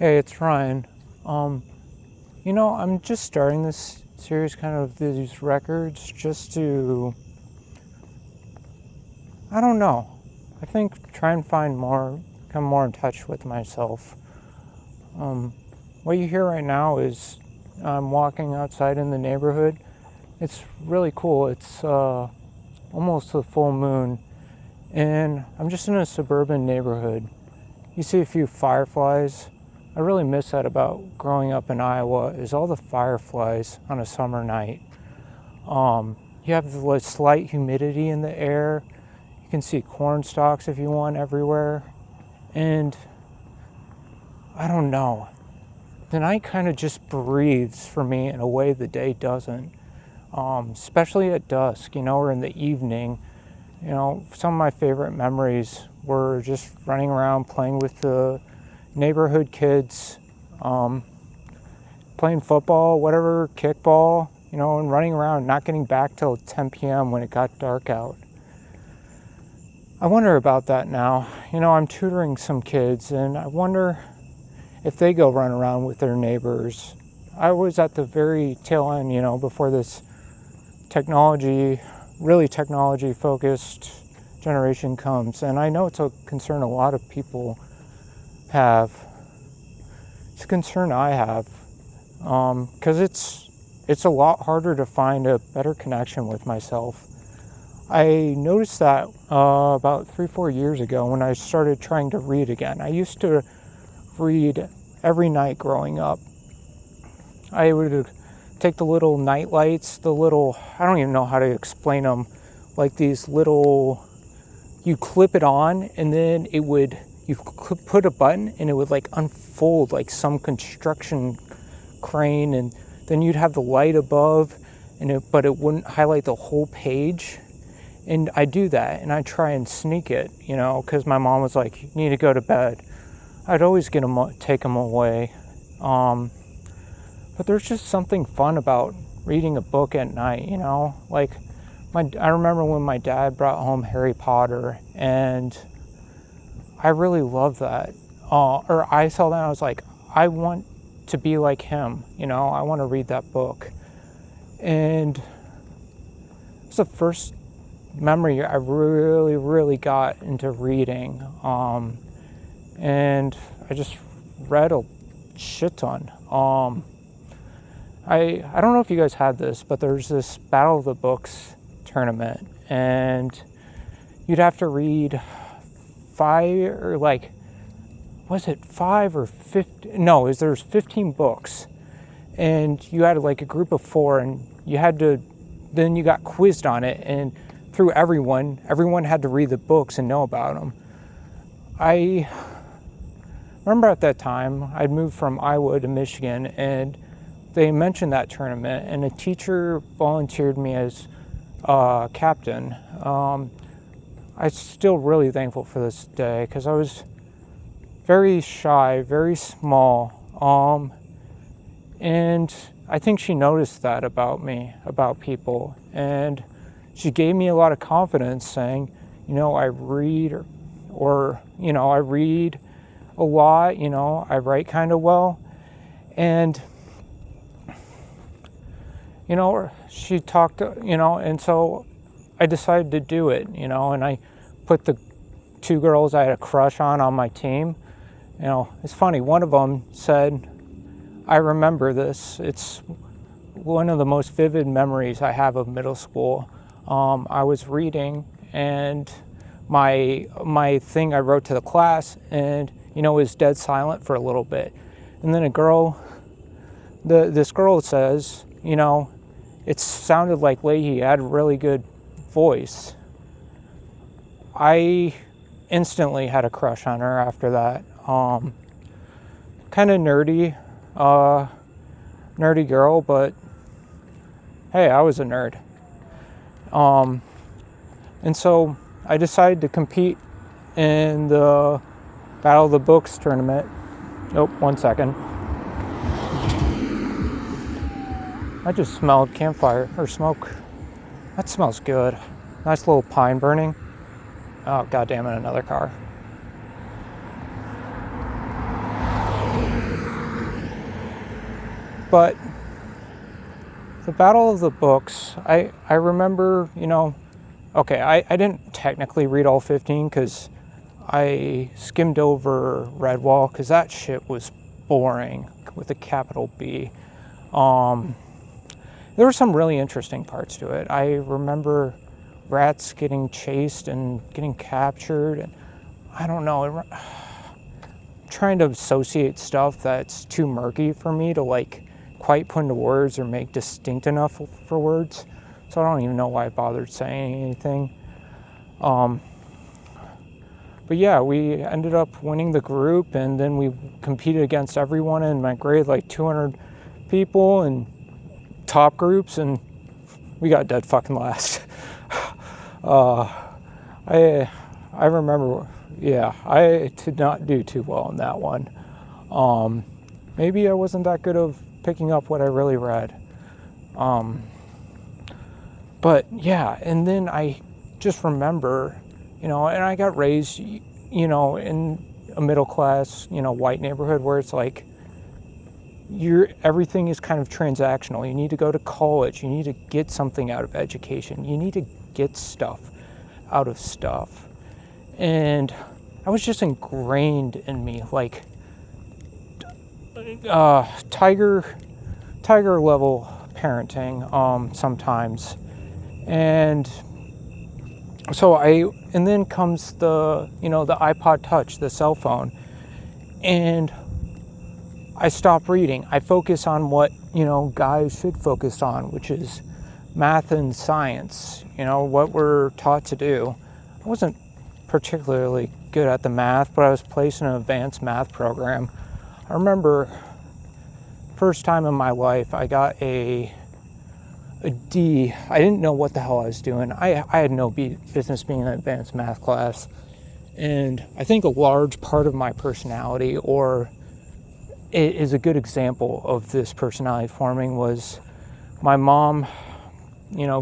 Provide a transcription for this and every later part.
Hey, it's Ryan. I'm just starting this series, kind of these records, just to, I don't know, I think try and become more in touch with myself. What you hear right now is I'm walking outside in the neighborhood. It's really cool. It's almost the full moon, and I'm just in a suburban neighborhood. You see a few fireflies. I really miss that about growing up in Iowa, is all the fireflies on a summer night. You have the slight humidity in the air. You can see corn stalks if you want everywhere. And I don't know. The night kind of just breathes for me in a way the day doesn't. Especially at dusk, or in the evening. Some of my favorite memories were just running around playing with the neighborhood kids, playing football, whatever, kickball, and running around, not getting back till 10 p.m. when it got dark out. I wonder about that now. I'm tutoring some kids, and I wonder if they go run around with their neighbors. I was at the very tail end, before this really technology-focused generation comes, and I know it's a concern a lot of people have. It's a concern I have, because it's a lot harder to find a better connection with myself. I noticed that about 3-4 years ago when I started trying to read again. I used to read every night growing up. I would take the little night lights, I don't even know how to explain them, like these little, you clip it on and then you could put a button and it would unfold like some construction crane, and then you'd have the light above but it wouldn't highlight the whole page. And I do that and I try and sneak it, because my mom was like, you need to go to bed. I'd always take them away. But there's just something fun about reading a book at night, I remember when my dad brought home Harry Potter, and I really loved that. I saw that and I was like, I want to be like him, I want to read that book. And it's the first memory I really, really got into reading. And I just read a shit ton. I don't know if you guys had this, but there's this Battle of the Books tournament, and you'd have to read 5 or 15? No, there's 15 books, and you had a group of 4, and then you got quizzed on it, and through everyone had to read the books and know about them. I remember at that time I'd moved from Iowa to Michigan, and they mentioned that tournament, and a teacher volunteered me as captain. I'm still really thankful for this day, because I was very shy, very small, and I think she noticed that about me, about people, and she gave me a lot of confidence, saying, I read I read a lot, I write kind of well, and she talked, and so I decided to do it, and I put the 2 girls I had a crush on my team. It's funny, one of them said, I remember this. It's one of the most vivid memories I have of middle school. I was reading, and my thing I wrote to the class, and, it was dead silent for a little bit. And then this girl says, it sounded like Leahy had a really good voice. I instantly had a crush on her after that. Kind of nerdy girl, but hey, I was a nerd. And so I decided to compete in the Battle of the Books tournament. Oh, 1 second. I just smelled campfire or smoke. That smells good. Nice little pine burning. Oh, God damn it, another car. But the Battle of the Books, I remember, okay, I didn't technically read all 15 because I skimmed over Redwall because that shit was boring with a capital B. There were some really interesting parts to it. I remember rats getting chased and getting captured, and I don't know, trying to associate stuff that's too murky for me to like quite put into words or make distinct enough for words. So I don't even know why I bothered saying anything. But yeah, we ended up winning the group, and then we competed against everyone in my grade, like 200 people and top groups, and we got dead fucking last. I remember, yeah, I did not do too well in that one. Maybe I wasn't that good of picking up what I really read. But yeah, and then I just remember, and I got raised, in a middle class, white neighborhood where it's like, everything is kind of transactional. You need to go to college. You need to get something out of education. You need to get stuff out of stuff. And I was just ingrained in me, like tiger level parenting sometimes. And so and then comes the iPod Touch, the cell phone, and I stop reading. I focus on what, guys should focus on, which is math and science, what we're taught to do. I wasn't particularly good at the math, but I was placed in an advanced math program. I remember first time in my life I got a D. I didn't know what the hell I was doing. I had no business being in an advanced math class. And I think a large part of my personality, or it is a good example of this personality forming, was my mom,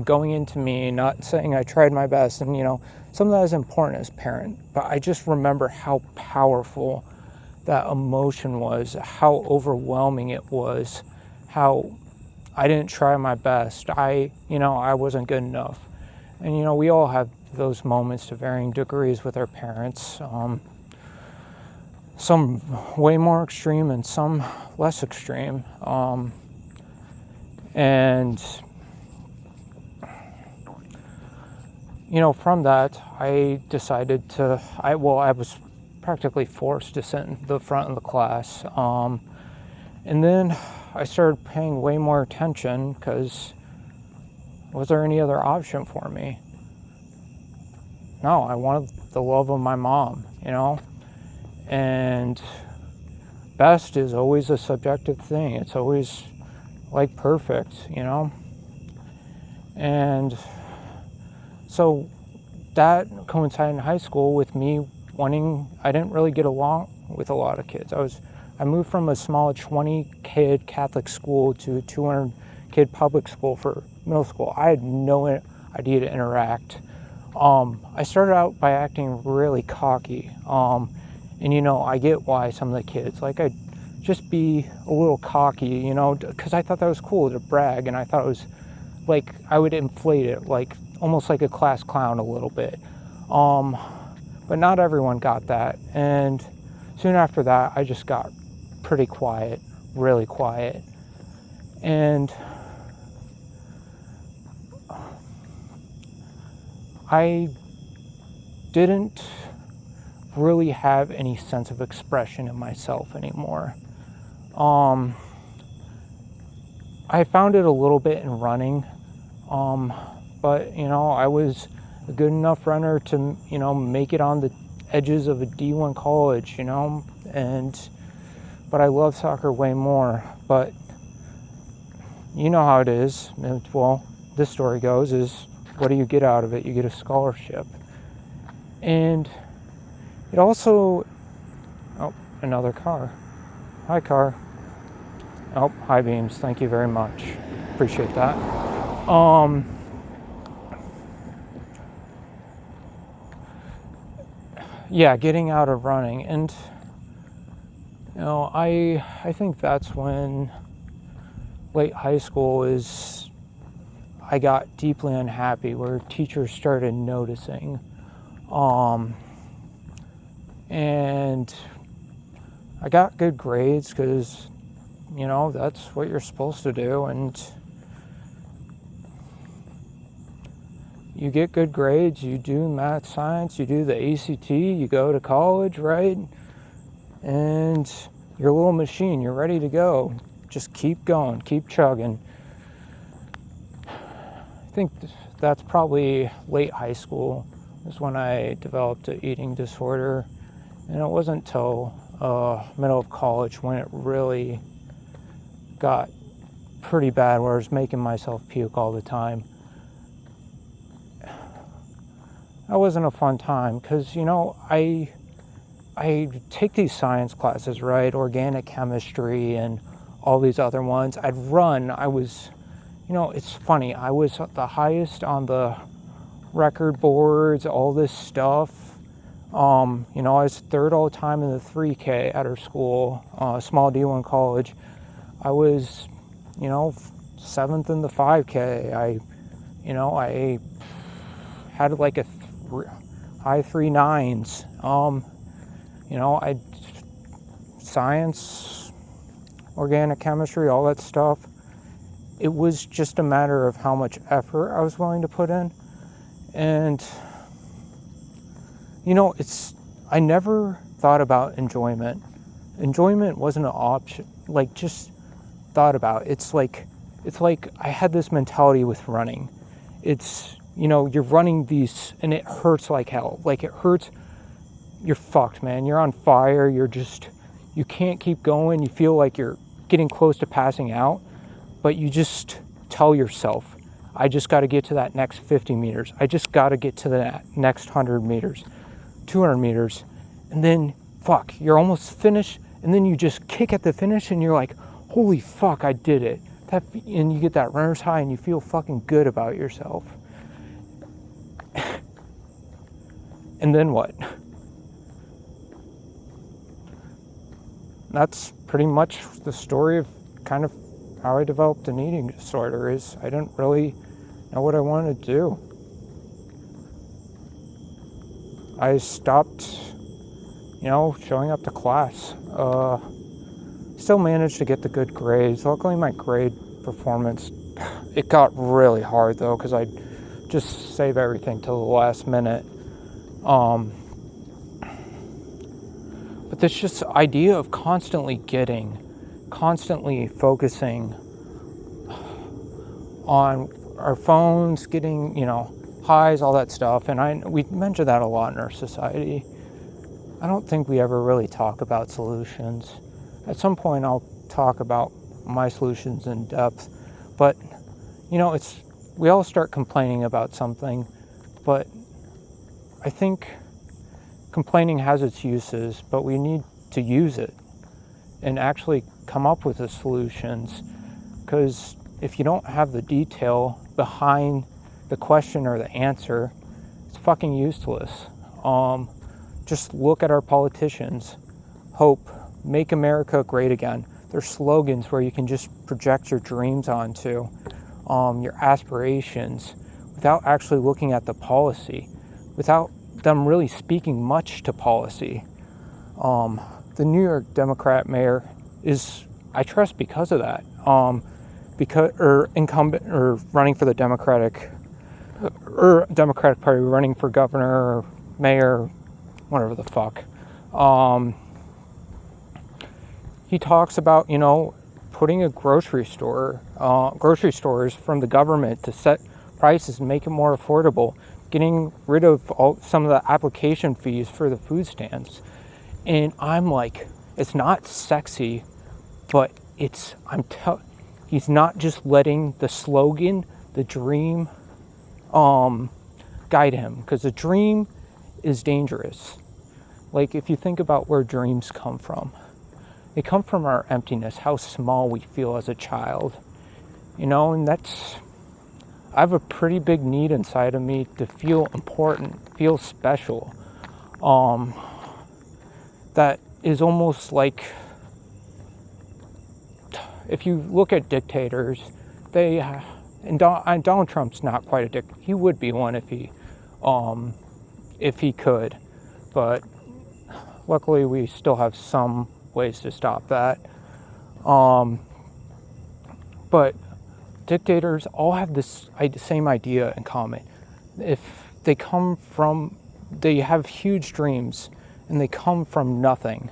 going into me, not saying I tried my best, and, some of that is important as a parent, but I just remember how powerful that emotion was, how overwhelming it was, how I didn't try my best. I wasn't good enough. And, we all have those moments to varying degrees with our parents. Some way more extreme and some less extreme. And, from that, I decided I was practically forced to sit in the front of the class. And then I started paying way more attention because was there any other option for me? No, I wanted the love of my mom, and best is always a subjective thing. It's always like perfect, and so that coincided in high school with me I didn't really get along with a lot of kids. I moved from a small 20-kid Catholic school to a 200-kid public school for middle school. I had no idea to interact. I started out by acting really cocky. And, I get why some of the kids, like, I'd just be a little cocky, because I thought that was cool to brag. And I thought it was, like, I would inflate it, like, almost like a class clown a little bit. But not everyone got that. And soon after that, I just got pretty quiet, really quiet. And I didn't really have any sense of expression in myself anymore. I found it a little bit in running, but I was a good enough runner to make it on the edges of a D1 college, but I love soccer way more. But you know how it is. Well, this story goes is, what do you get out of it? You get a scholarship. And it also, another car. Hi, car. High beams. Thank you very much. Appreciate that. Yeah, getting out of running. And, I think that's when late high school is I got deeply unhappy, where teachers started noticing. And I got good grades because, that's what you're supposed to do. And you get good grades, you do math, science, you do the ACT, you go to college, right? And you're a little machine, you're ready to go. Just keep going, keep chugging. I think that's probably late high school is when I developed an eating disorder. And it wasn't until middle of college when it really got pretty bad, where I was making myself puke all the time. That wasn't a fun time because, I take these science classes, right? Organic chemistry and all these other ones. I was, it's funny. I was the highest on the record boards, all this stuff. I was third all the time in the 3K at our school, small D1 college. I was, seventh in the 5K. I had like a high 3.9s. I science, organic chemistry, all that stuff. It was just a matter of how much effort I was willing to put in. And, I never thought about enjoyment. Enjoyment wasn't an option, just thought about it. It's like I had this mentality with running. It's, you're running these and it hurts like hell. It hurts. You're fucked, man. You're on fire. You can't keep going. You feel like you're getting close to passing out, but you just tell yourself, I just got to get to that next 50 meters. I just got to get to the next 100 meters, 200 meters. And then, fuck, you're almost finished. And then you just kick at the finish and you're like, holy fuck, I did it. And you get that runner's high and you feel fucking good about yourself. And then what? That's pretty much the story of kind of how I developed an eating disorder. Is I didn't really know what I wanted to do. I stopped, showing up to class. Still managed to get the good grades. Luckily, my grade performance, it got really hard though, because I just save everything till the last minute. But this just idea of constantly focusing on our phones, getting, highs, all that stuff. And we mention that a lot in our society. I don't think we ever really talk about solutions. At some point I'll talk about my solutions in depth, but we all start complaining about something, but I think complaining has its uses, but we need to use it and actually come up with the solutions, because if you don't have the detail behind the question or the answer, it's fucking useless. Just look at our politicians. Hope, make America great again. They're slogans where you can just project your dreams onto, your aspirations, without actually looking at the policy, without them really speaking much to policy. The New York Democrat mayor is, I trust because of that. Incumbent or running for the Democratic Party, running for governor or mayor, whatever the fuck. He talks about, putting a grocery stores from the government to set prices and make it more affordable, getting rid of some of the application fees for the food stands. And I'm like, it's not sexy, but he's not just letting the slogan, the dream, guide him, because the dream is dangerous. If you think about where dreams come from, they come from our emptiness, how small we feel as a child, and I have a pretty big need inside of me to feel important, feel special. That is almost like, if you look at dictators, and Donald Trump's not quite a dictator. He would be one if he could, but luckily we still have some ways to stop that. But dictators all have this same idea in common. If they have huge dreams and they come from nothing,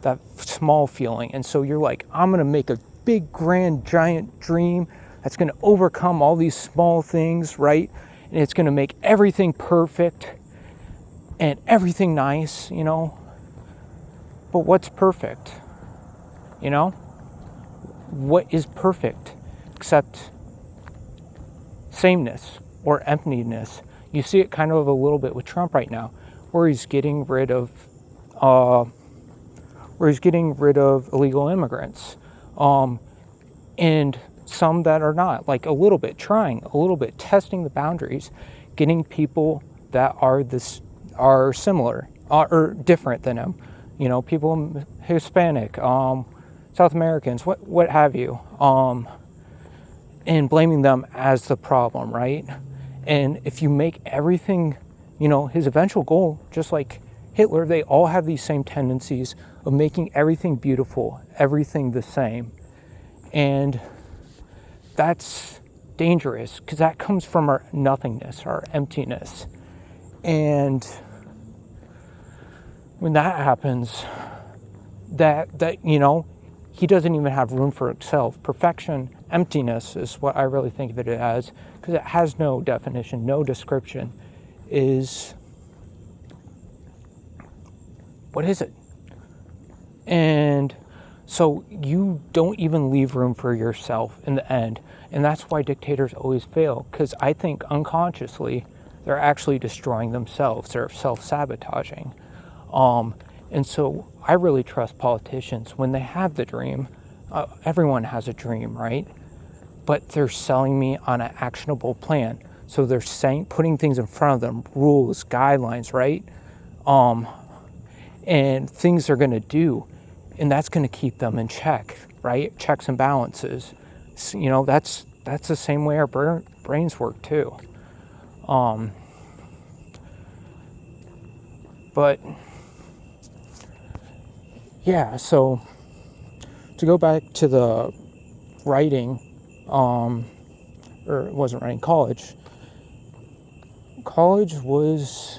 that small feeling. And so you're like, I'm going to make a big, grand, giant dream that's going to overcome all these small things, right? And it's going to make everything perfect and everything nice, But what's perfect? What is perfect except sameness or emptiness? You see it kind of a little bit with Trump right now, where he's getting rid of illegal immigrants, and some that are not, like a little bit testing the boundaries, getting people that are similar or different than him, people Hispanic, South Americans, what have you, and blaming them as the problem, right? And if you make everything, his eventual goal, just like Hitler, they all have these same tendencies of making everything beautiful, everything the same. And that's dangerous because that comes from our nothingness, our emptiness. And when that happens, that he doesn't even have room for himself. Perfection, emptiness is what I really think of it as, because it has no definition, no description. What is it? And so you don't even leave room for yourself in the end. And that's why dictators always fail, because I think unconsciously they're actually destroying themselves. They're self-sabotaging. And so I really trust politicians when they have the dream. Everyone has a dream, right? But they're selling me on an actionable plan. So they're putting things in front of them, rules, guidelines, right? And things they're going to do. And that's going to keep them in check, right? Checks and balances. So, that's the same way our brains work too. But yeah, so to go back to the writing, or it wasn't writing, college was,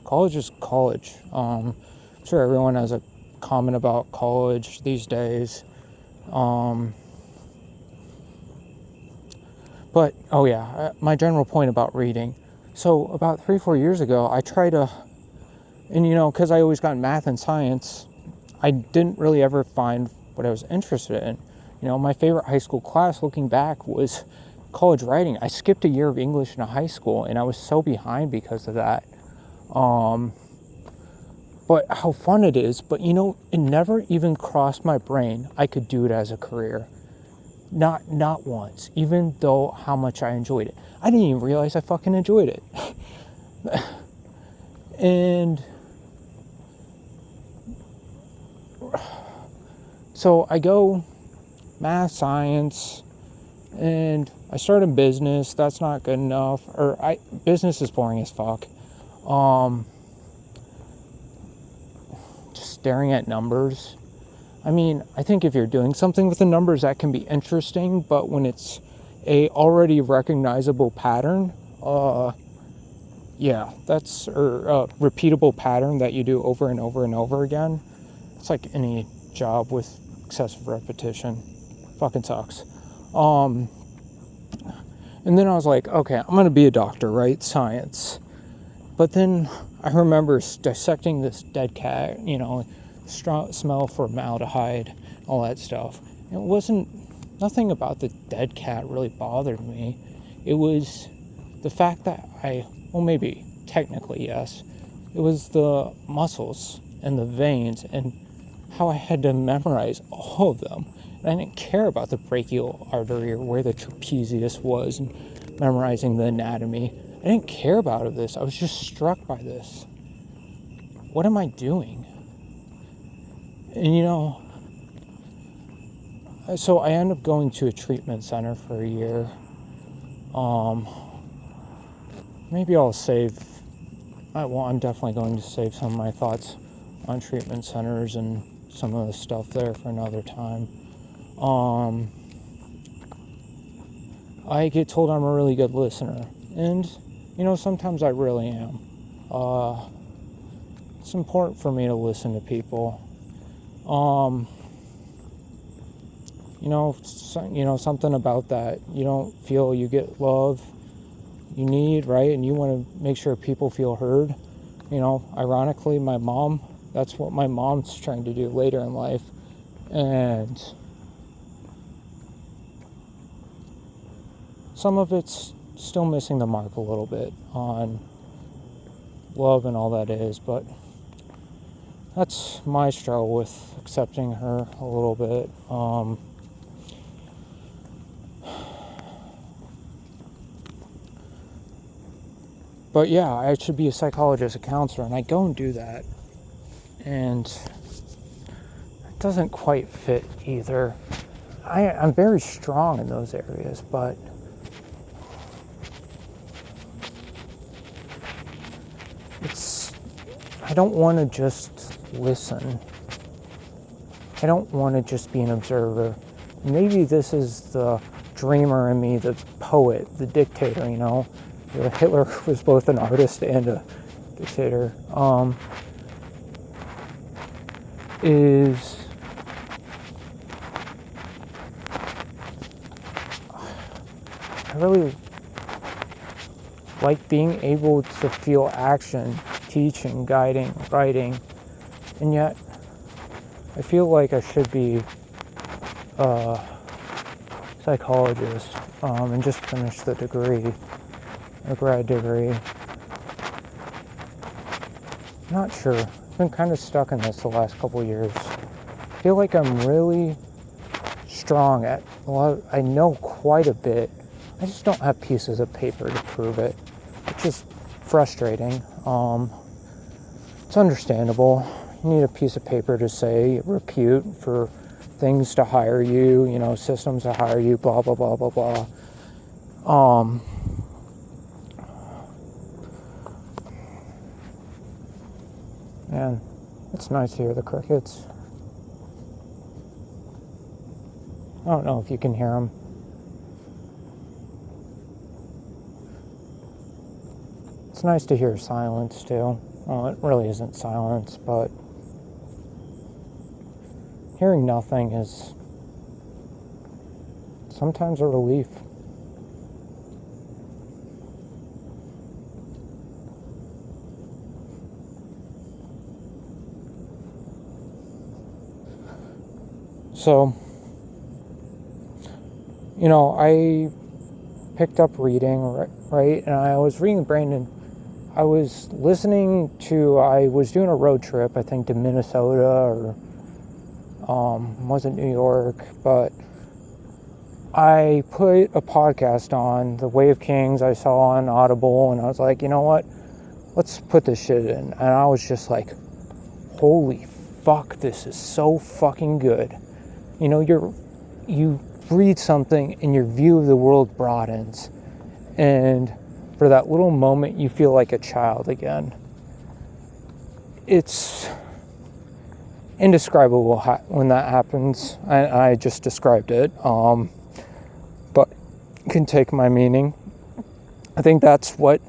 college is college. I'm sure everyone has a comment about college these days. But, my general point about reading. So about 3-4 years ago, I tried to, and because I always got math and science, I didn't really ever find what I was interested in. My favorite high school class, looking back, was college writing. I skipped a year of English in high school, and I was so behind because of that. But how fun it is, but it never even crossed my brain I could do it as a career. Not once, even though how much I enjoyed it. I didn't even realize I fucking enjoyed it. And so I go math, science, and I started business. That's not good enough. Business is boring as fuck. Just staring at numbers. I mean, I think if you're doing something with the numbers, that can be interesting, but when it's a already recognizable pattern, that's a repeatable pattern that you do over and over and over again. It's like any job with excessive repetition. Fucking sucks. And then I was like, okay, I'm gonna be a doctor, right? Science. But then I remember dissecting this dead cat, smell of formaldehyde, all that stuff. Nothing about the dead cat really bothered me. It was the fact that maybe technically yes, it was the muscles and the veins and how I had to memorize all of them. And I didn't care about the brachial artery or where the trapezius was and memorizing the anatomy. I didn't care about this. I was just struck by this. What am I doing? And so I end up going to a treatment center for a year. Maybe I'll I'm definitely going to save some of my thoughts on treatment centers and some of the stuff there for another time. I get told I'm a really good listener, and sometimes I really am. It's important for me to listen to people. Something about that. You don't feel you get love you need, right? And you want to make sure people feel heard. Ironically, that's what my mom's trying to do later in life. And some of it's still missing the mark a little bit on love and all that is, but that's my struggle with accepting her a little bit. But yeah, I should be a psychologist, a counselor, and I go and do that. And it doesn't quite fit either. I'm very strong in those areas, but I don't want to just listen. I don't want to just be an observer. Maybe this is the dreamer in me, the poet, the dictator, Hitler was both an artist and a dictator. I really like being able to feel action, teaching, guiding, writing, and yet I feel like I should be a psychologist and just finish the degree. A grad degree. Not sure. I've been kind of stuck in this the last couple of years. I feel like I'm really strong at I know quite a bit. I just don't have pieces of paper to prove it, which is frustrating. It's understandable. You need a piece of paper to say repute for things to hire you, systems to hire you, blah, blah, blah, blah, blah. Man, it's nice to hear the crickets. I don't know if you can hear them. It's nice to hear silence too. Well, it really isn't silence, but hearing nothing is sometimes a relief. So, I picked up reading, right? And I was reading Brandon. I was doing a road trip, I think, to Minnesota or wasn't New York, but I put a podcast on, The Way of Kings, I saw on Audible, and I was like, you know what? Let's put this shit in. And I was just like, holy fuck, this is so fucking good. You read something and your view of the world broadens. And for that little moment, you feel like a child again. It's indescribable when that happens. I just described it, but it can take my meaning. I think that's what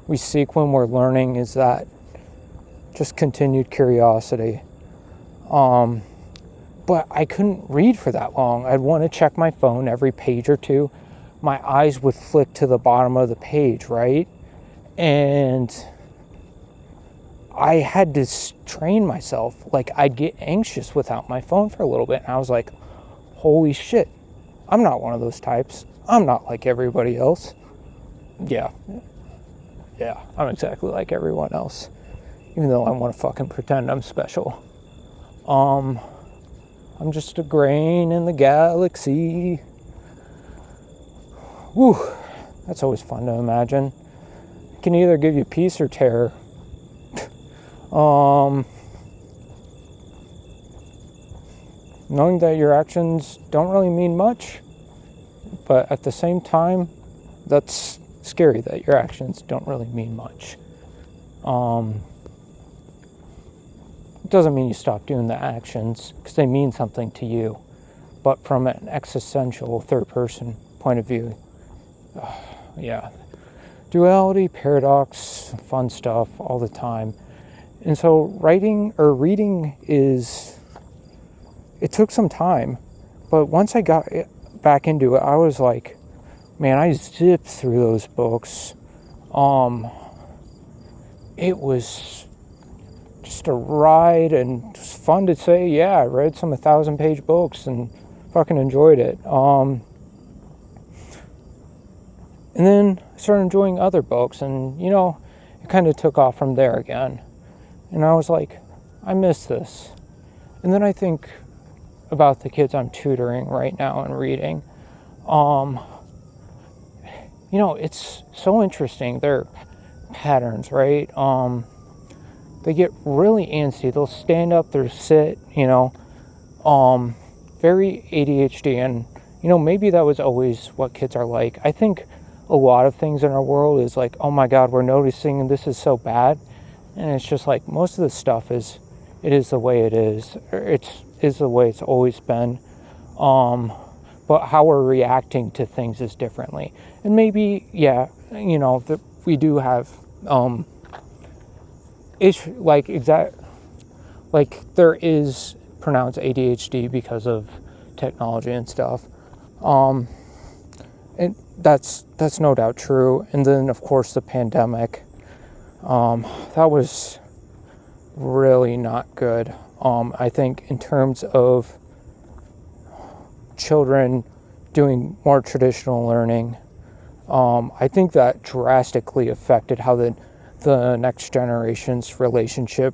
we seek when we're learning, is that just continued curiosity. But I couldn't read for that long. I'd want to check my phone every page or two. My eyes would flick to the bottom of the page, right? And I had to train myself. Like, I'd get anxious without my phone for a little bit. And I was like, holy shit, I'm not one of those types. I'm not like everybody else. Yeah, I'm exactly like everyone else. Even though I want to fucking pretend I'm special. I'm just a grain in the galaxy. Woo, that's always fun to imagine. It can either give you peace or terror. knowing that your actions don't really mean much, but at the same time, that's scary that your actions don't really mean much. It doesn't mean you stop doing the actions because they mean something to you, but from an existential third-person point of view, yeah, duality, paradox, fun stuff all the time. And so writing or reading it took some time, but once I got back into it, I was like, man, I zipped through those books. It was just a ride, and it was fun to say, yeah, I read some 1,000-page books and fucking enjoyed it. And then I started enjoying other books, and, it kind of took off from there again. And I was like, I miss this. And then I think about the kids I'm tutoring right now and reading. It's so interesting. Their patterns, right? They get really antsy. They'll stand up, they'll sit, very ADHD. And, maybe that was always what kids are like. I think a lot of things in our world is like, oh my God, we're noticing this is so bad. And it's just like, most of the stuff it is the way it is. It is the way it's always been. But how we're reacting to things is differently. And maybe, yeah, we do have, there is pronounced ADHD because of technology and stuff. And that's no doubt true. And then, of course, the pandemic. That was really not good. I think in terms of children doing more traditional learning, I think that drastically affected how the next generation's relationship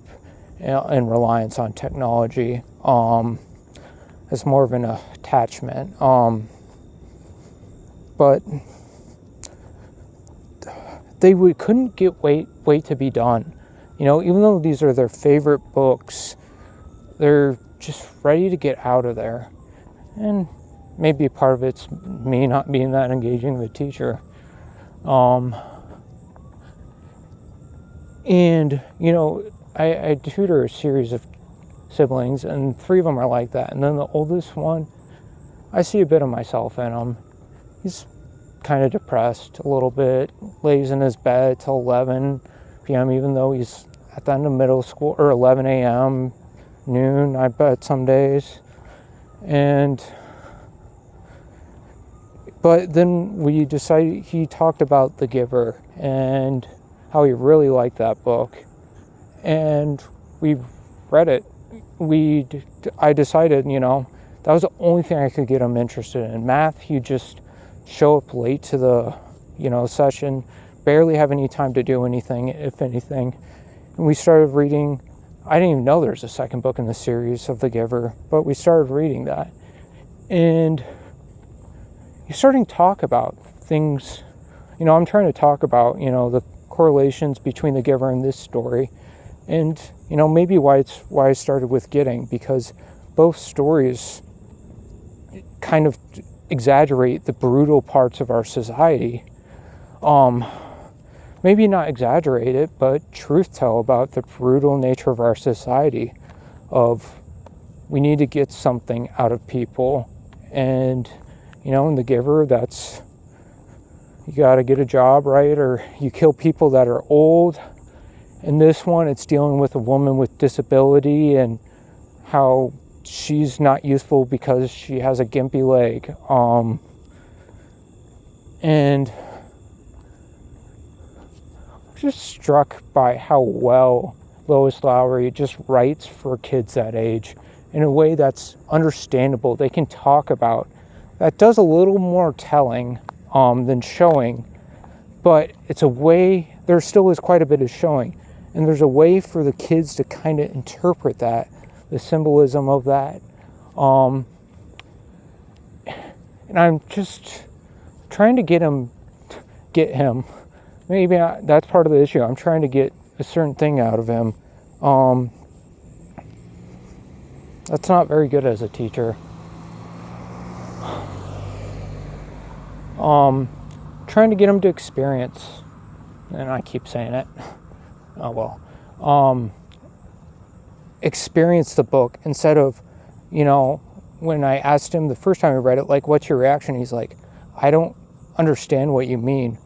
and reliance on technology as more of an attachment. But they couldn't wait to be done. Even though these are their favorite books, they're just ready to get out of there. And maybe part of it's me not being that engaging of a teacher. And, I tutor a series of siblings, and 3 of them are like that. And then the oldest one, I see a bit of myself in him. He's kind of depressed a little bit, lays in his bed till 11 p.m., even though he's at the end of middle school, or 11 a.m., noon, I bet some days. But then we decided, he talked about The Giver and how he really liked that book. And we read it. I decided, that was the only thing I could get him interested in. Math, he'd just show up late to the, session, barely have any time to do anything, if anything. And we started reading. I didn't even know there's a second book in the series of The Giver, but we started reading that. And you're starting to talk about things, I'm trying to talk about, the correlations between The Giver and this story. And, maybe why I started with Getting, because both stories kind of exaggerate the brutal parts of our society. Maybe not exaggerate it, but truth tell about the brutal nature of our society, of we need to get something out of people. And, in The Giver, that's, you got to get a job, right? Or you kill people that are old. In this one, it's dealing with a woman with disability and how she's not useful because she has a gimpy leg. And I'm just struck by how well Lois Lowry just writes for kids that age in a way that's understandable. They can talk about. That does a little more telling than showing, but it's a way, there still is quite a bit of showing. And there's a way for the kids to kind of interpret that, the symbolism of that. And I'm just trying to get him. Maybe that's part of the issue. I'm trying to get a certain thing out of him. That's not very good as a teacher. Trying to get them to experience, and I keep saying it, oh well, experience the book instead of, when I asked him the first time he read it, like, what's your reaction? He's like, I don't understand what you mean.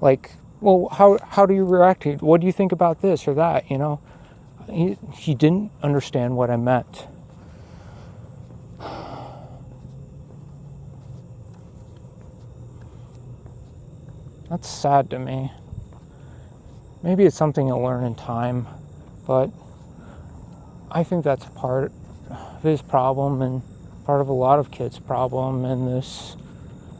Like, well, how do you react? What do you think about this or that? He didn't understand what I meant. That's sad to me. Maybe it's something you'll learn in time, but I think that's part of his problem and part of a lot of kids' problem in this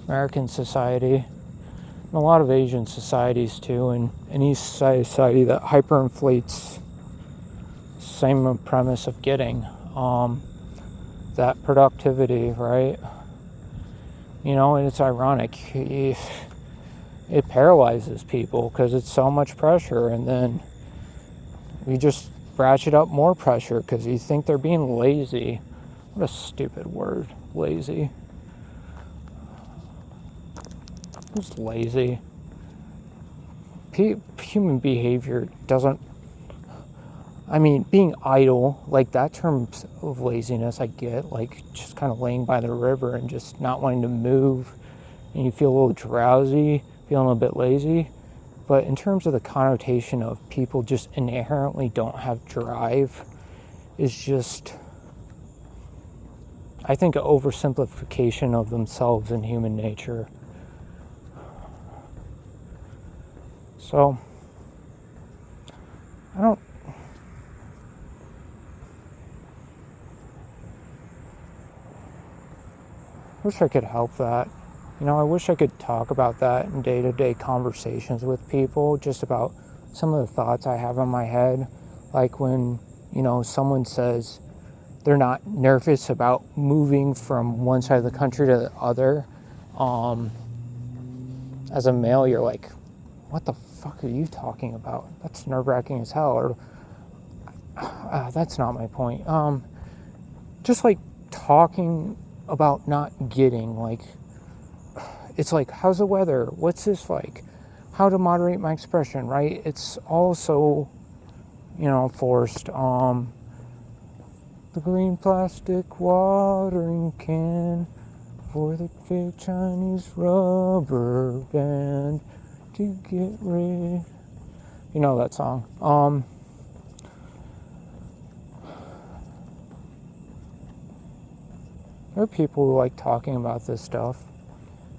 American society, and a lot of Asian societies too, and any society that hyperinflates the same premise of getting that productivity, right? And it's ironic. It paralyzes people because it's so much pressure, and then we just ratchet up more pressure because you think they're being lazy. What a stupid word, lazy. Who's lazy? Human behavior doesn't, being idle, like that term of laziness I get, like just kind of laying by the river and just not wanting to move, and you feel a little drowsy, feeling a bit lazy. But in terms of the connotation of people just inherently don't have drive, is just, I think, an oversimplification of themselves and human nature. So, I wish I could help that. I wish I could talk about that in day-to-day conversations with people, just about some of the thoughts I have in my head. Like when, someone says they're not nervous about moving from one side of the country to the other. As a male, you're like, what the fuck are you talking about? That's nerve-wracking as hell. Or that's not my point. Just like talking about not getting, like, it's like, how's the weather? What's this like? How to moderate my expression, right? It's also, forced. The green plastic watering can for the fake Chinese rubber band to get rid. You know that song. There are people who like talking about this stuff.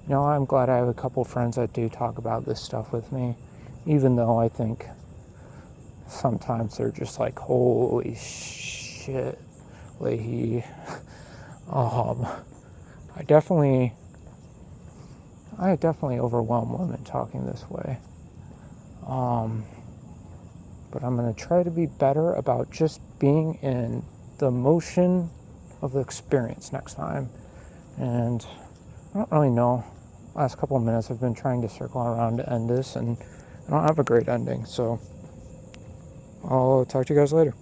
I'm glad I have a couple friends that do talk about this stuff with me, even though I think sometimes they're just like, holy shit, Leahy. I definitely overwhelm women talking this way. But I'm going to try to be better about just being in the motion of the experience next time. And I don't really know. Last couple of minutes I've been trying to circle around to end this, and I don't have a great ending, so I'll talk to you guys later.